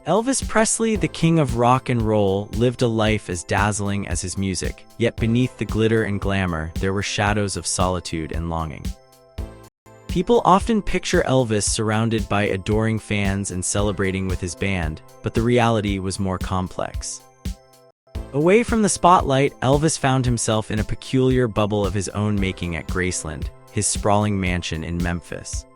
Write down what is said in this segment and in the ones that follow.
Elvis Presley, the king of rock and roll, lived a life as dazzling as his music, yet beneath the glitter and glamour, there were shadows of solitude and longing. People often picture Elvis surrounded by adoring fans and celebrating with his band, but the reality was more complex. Away from the spotlight, Elvis found himself in a peculiar bubble of his own making at Graceland, his sprawling mansion in Memphis.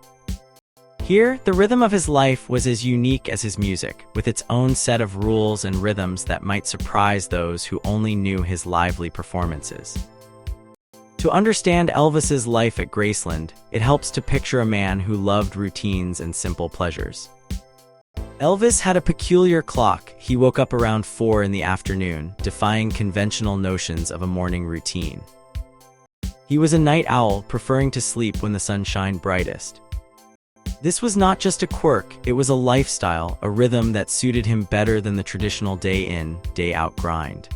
Here, the rhythm of his life was as unique as his music, with its own set of rules and rhythms that might surprise those who only knew his lively performances. To understand Elvis's life at Graceland, it helps to picture a man who loved routines and simple pleasures. Elvis had a peculiar clock. He woke up around 4 in the afternoon, defying conventional notions of a morning routine. He was a night owl, preferring to sleep when the sun shined brightest. This was not just a quirk, it was a lifestyle, a rhythm that suited him better than the traditional day-in, day-out grind.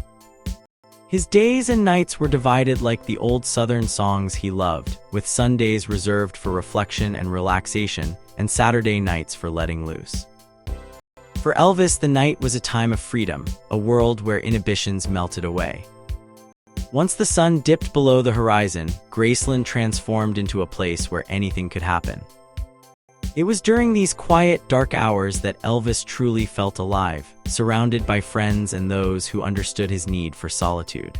His days and nights were divided like the old Southern songs he loved, with Sundays reserved for reflection and relaxation, and Saturday nights for letting loose. For Elvis, the night was a time of freedom, a world where inhibitions melted away. Once the sun dipped below the horizon, Graceland transformed into a place where anything could happen. It was during these quiet, dark hours that Elvis truly felt alive, surrounded by friends and those who understood his need for solitude.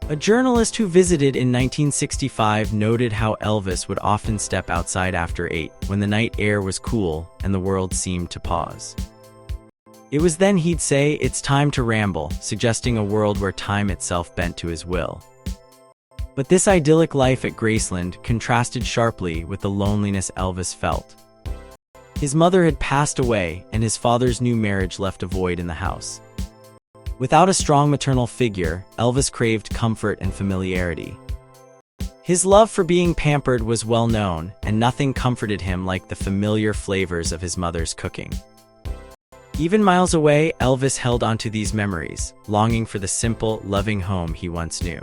A journalist who visited in 1965 noted how Elvis would often step outside after 8, when the night air was cool and the world seemed to pause. It was then he'd say, "It's time to ramble," suggesting a world where time itself bent to his will. But this idyllic life at Graceland contrasted sharply with the loneliness Elvis felt. His mother had passed away, and his father's new marriage left a void in the house. Without a strong maternal figure, Elvis craved comfort and familiarity. His love for being pampered was well known, and nothing comforted him like the familiar flavors of his mother's cooking. Even miles away, Elvis held onto these memories, longing for the simple, loving home he once knew.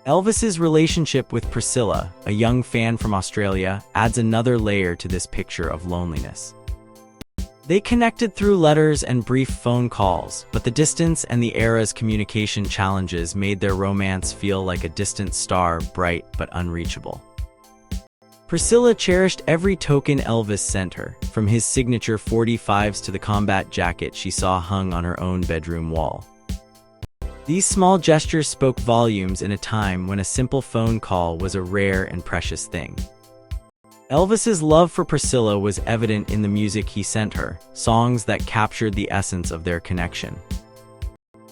Elvis's relationship with Priscilla, a young fan from Australia, adds another layer to this picture of loneliness. They connected through letters and brief phone calls, but the distance and the era's communication challenges made their romance feel like a distant star, bright but unreachable. Priscilla cherished every token Elvis sent her, from his signature 45s to the combat jacket she saw hung on her own bedroom wall. These small gestures spoke volumes in a time when a simple phone call was a rare and precious thing. Elvis's love for Priscilla was evident in the music he sent her, songs that captured the essence of their connection.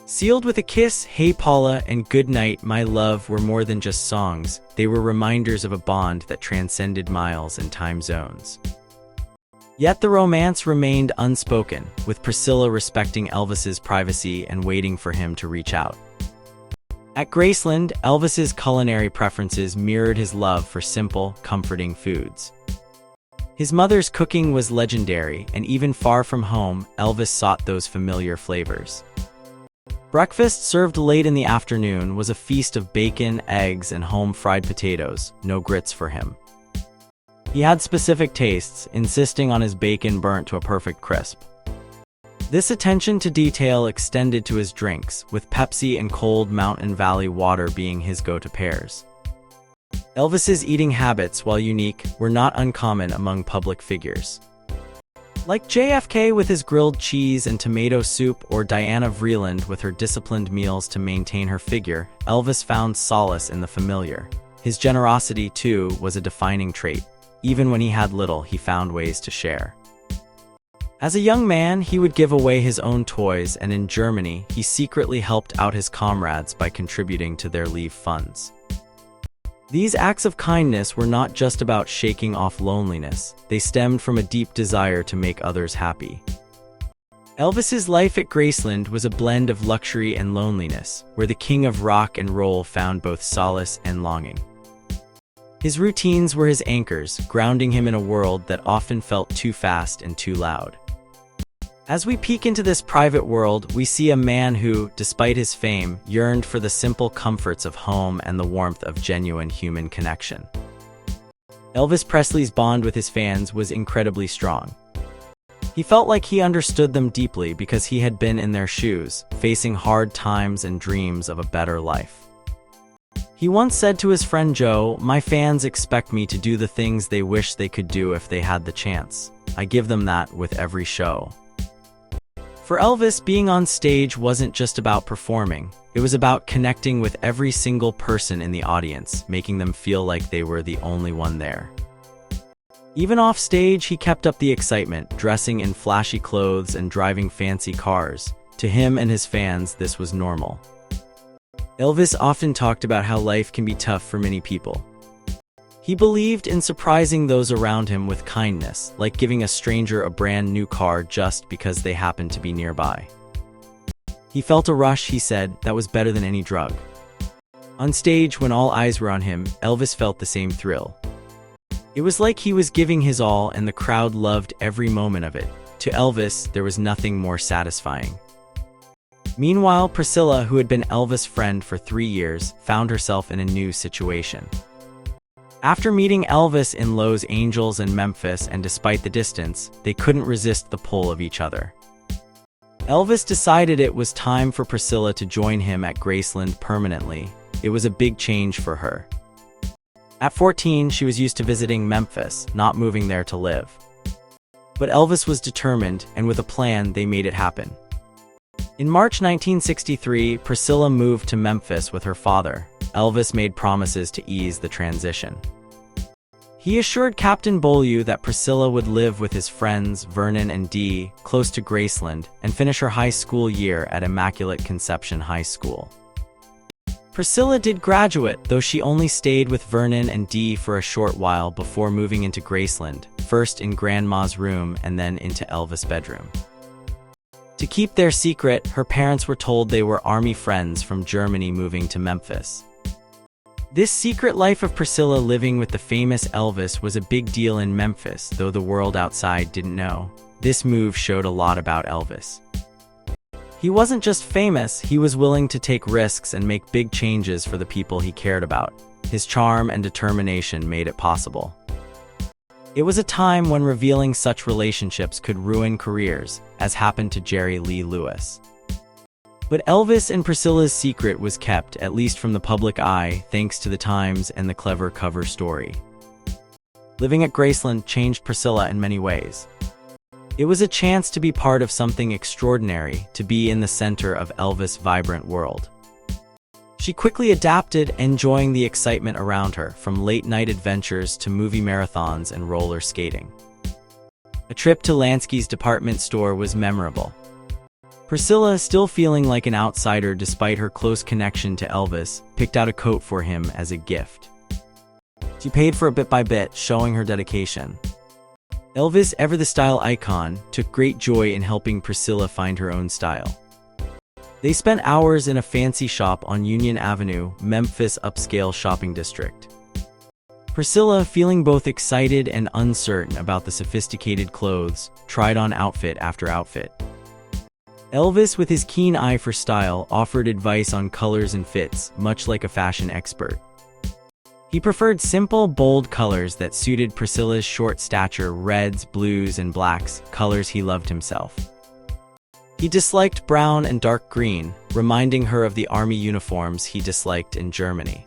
Sealed with a Kiss, Hey Paula, and Good Night, My Love were more than just songs, they were reminders of a bond that transcended miles and time zones. Yet the romance remained unspoken, with Priscilla respecting Elvis's privacy and waiting for him to reach out. At Graceland, Elvis's culinary preferences mirrored his love for simple, comforting foods. His mother's cooking was legendary, and even far from home, Elvis sought those familiar flavors. Breakfast, served late in the afternoon, was a feast of bacon, eggs, and home-fried potatoes, no grits for him. He had specific tastes, insisting on his bacon burnt to a perfect crisp. This attention to detail extended to his drinks, with Pepsi and cold Mountain Valley water being his go-to pairs. Elvis's eating habits, while unique, were not uncommon among public figures. Like JFK with his grilled cheese and tomato soup, or Diana Vreeland with her disciplined meals to maintain her figure, Elvis found solace in the familiar. His generosity, too, was a defining trait. Even when he had little, he found ways to share. As a young man, he would give away his own toys, and in Germany, he secretly helped out his comrades by contributing to their leave funds. These acts of kindness were not just about shaking off loneliness, they stemmed from a deep desire to make others happy. Elvis's life at Graceland was a blend of luxury and loneliness, where the king of rock and roll found both solace and longing. His routines were his anchors, grounding him in a world that often felt too fast and too loud. As we peek into this private world, we see a man who, despite his fame, yearned for the simple comforts of home and the warmth of genuine human connection. Elvis Presley's bond with his fans was incredibly strong. He felt like he understood them deeply because he had been in their shoes, facing hard times and dreams of a better life. He once said to his friend Joe, "My fans expect me to do the things they wish they could do if they had the chance. I give them that with every show." For Elvis, being on stage wasn't just about performing. It was about connecting with every single person in the audience, making them feel like they were the only one there. Even off stage, he kept up the excitement, dressing in flashy clothes and driving fancy cars. To him and his fans, this was normal. Elvis often talked about how life can be tough for many people. He believed in surprising those around him with kindness, like giving a stranger a brand new car just because they happened to be nearby. He felt a rush, he said, that was better than any drug. On stage, when all eyes were on him, Elvis felt the same thrill. It was like he was giving his all and the crowd loved every moment of it. To Elvis, there was nothing more satisfying. Meanwhile, Priscilla, who had been Elvis' friend for 3 years, found herself in a new situation. After meeting Elvis in Los Angeles and Memphis, and despite the distance, they couldn't resist the pull of each other. Elvis decided it was time for Priscilla to join him at Graceland permanently. It was a big change for her. At 14, she was used to visiting Memphis, not moving there to live. But Elvis was determined, and with a plan, they made it happen. In March 1963, Priscilla moved to Memphis with her father. Elvis made promises to ease the transition. He assured Captain Beaulieu that Priscilla would live with his friends Vernon and Dee, close to Graceland, and finish her high school year at Immaculate Conception High School. Priscilla did graduate, though she only stayed with Vernon and Dee for a short while before moving into Graceland, first in Grandma's room and then into Elvis' bedroom. To keep their secret, her parents were told they were army friends from Germany moving to Memphis. This secret life of Priscilla living with the famous Elvis was a big deal in Memphis, though the world outside didn't know. This move showed a lot about Elvis. He wasn't just famous, he was willing to take risks and make big changes for the people he cared about. His charm and determination made it possible. It was a time when revealing such relationships could ruin careers, as happened to Jerry Lee Lewis. But Elvis and Priscilla's secret was kept, at least from the public eye, thanks to the Times and the clever cover story. Living at Graceland changed Priscilla in many ways. It was a chance to be part of something extraordinary, to be in the center of Elvis' vibrant world. She quickly adapted, enjoying the excitement around her, from late-night adventures to movie marathons and roller skating. A trip to Lansky's department store was memorable. Priscilla, still feeling like an outsider despite her close connection to Elvis, picked out a coat for him as a gift. She paid for it bit by bit, showing her dedication. Elvis, ever the style icon, took great joy in helping Priscilla find her own style. They spent hours in a fancy shop on Union Avenue, Memphis' upscale shopping district. Priscilla, feeling both excited and uncertain about the sophisticated clothes, tried on outfit after outfit. Elvis, with his keen eye for style, offered advice on colors and fits, much like a fashion expert. He preferred simple, bold colors that suited Priscilla's short stature: reds, blues, and blacks, colors he loved himself. He disliked brown and dark green, reminding her of the army uniforms he disliked in Germany.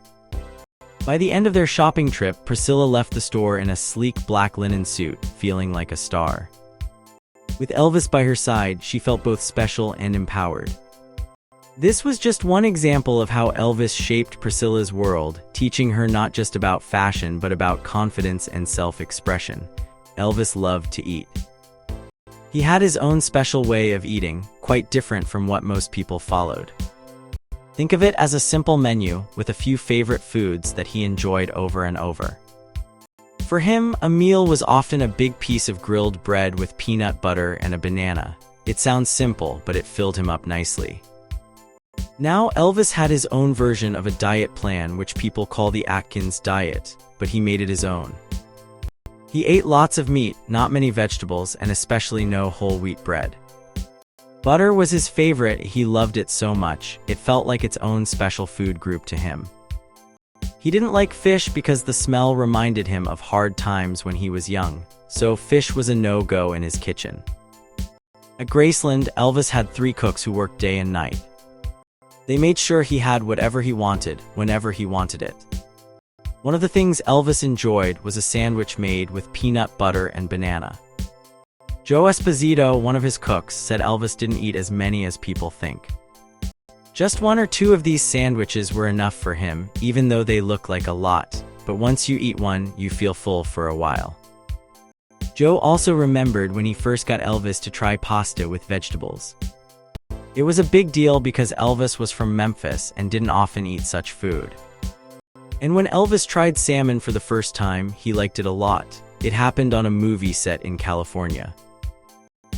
By the end of their shopping trip, Priscilla left the store in a sleek black linen suit, feeling like a star. With Elvis by her side, she felt both special and empowered. This was just one example of how Elvis shaped Priscilla's world, teaching her not just about fashion but about confidence and self-expression. Elvis loved to eat. He had his own special way of eating, quite different from what most people followed. Think of it as a simple menu, with a few favorite foods that he enjoyed over and over. For him, a meal was often a big piece of grilled bread with peanut butter and a banana. It sounds simple, but it filled him up nicely. Now, Elvis had his own version of a diet plan, which people call the Atkins diet, but he made it his own. He ate lots of meat, not many vegetables, and especially no whole wheat bread. Butter was his favorite. He loved it so much, it felt like its own special food group to him. He didn't like fish because the smell reminded him of hard times when he was young, so fish was a no-go in his kitchen. At Graceland, Elvis had 3 cooks who worked day and night. They made sure he had whatever he wanted, whenever he wanted it. One of the things Elvis enjoyed was a sandwich made with peanut butter and banana. Joe Esposito, one of his cooks, said Elvis didn't eat as many as people think. Just 1 or 2 of these sandwiches were enough for him, even though they look like a lot, but once you eat one, you feel full for a while. Joe also remembered when he first got Elvis to try pasta with vegetables. It was a big deal because Elvis was from Memphis and didn't often eat such food. And when Elvis tried salmon for the first time, he liked it a lot. It happened on a movie set in California.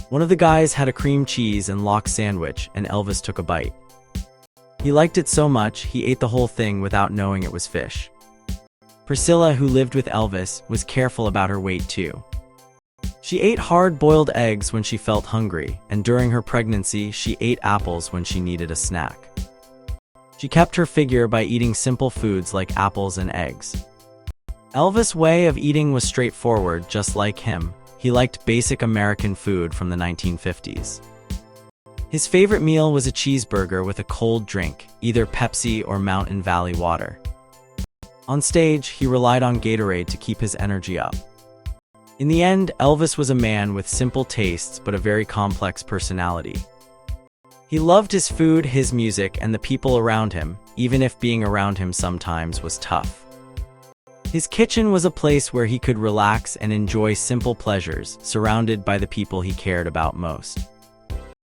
One of the guys had a cream cheese and lox sandwich, and Elvis took a bite. He liked it so much, he ate the whole thing without knowing it was fish. Priscilla, who lived with Elvis, was careful about her weight too. She ate hard-boiled eggs when she felt hungry, and during her pregnancy, she ate apples when she needed a snack. She kept her figure by eating simple foods like apples and eggs. Elvis' way of eating was straightforward, just like him. He liked basic American food from the 1950s. His favorite meal was a cheeseburger with a cold drink, either Pepsi or Mountain Valley water. On stage, he relied on Gatorade to keep his energy up. In the end, Elvis was a man with simple tastes but a very complex personality. He loved his food, his music, and the people around him, even if being around him sometimes was tough. His kitchen was a place where he could relax and enjoy simple pleasures, surrounded by the people he cared about most.